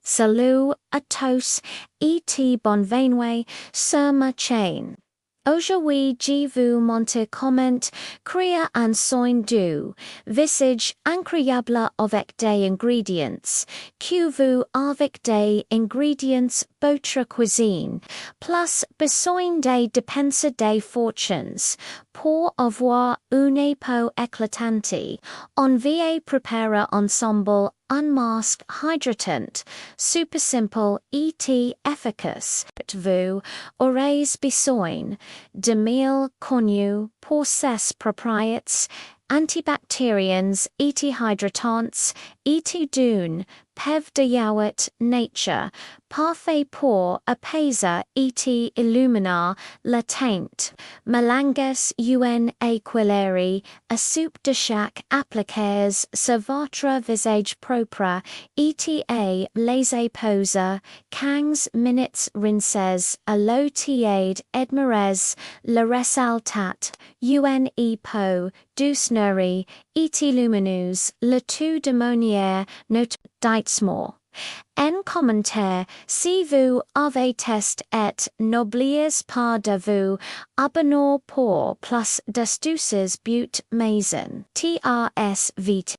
Salut, atos, et bonvenue, sur ma chaîne. Aujourd'hui je vous montre comment créer un soin doux, visage incroyable avec des ingrédients, que vous avec des ingrédients votre cuisine, plus besoin de dépenser des fortunes, pour avoir une peau éclatante, on va préparer ensemble un masque hydratant, super simple et efficace. Vous aurez besoin de 1000 connus pour ces propriétés antibacterians et hydratants et d'une pev de yaourt nature, parfait pour apaiser et illuminer la teinte, melanges un aquilari, à soupe de chaque appliquez sur votre visage propre, et les pose, 15 minutes rinces à l'eau tiède admirez, le resaltat, un po, douce nourri, et lumineuse, le tout de monière, note d'Eitzmore. En commentaire, si vous avez testé et n'oubliez pas de vous abonner pour plus d'astuces but maison. TRS vite.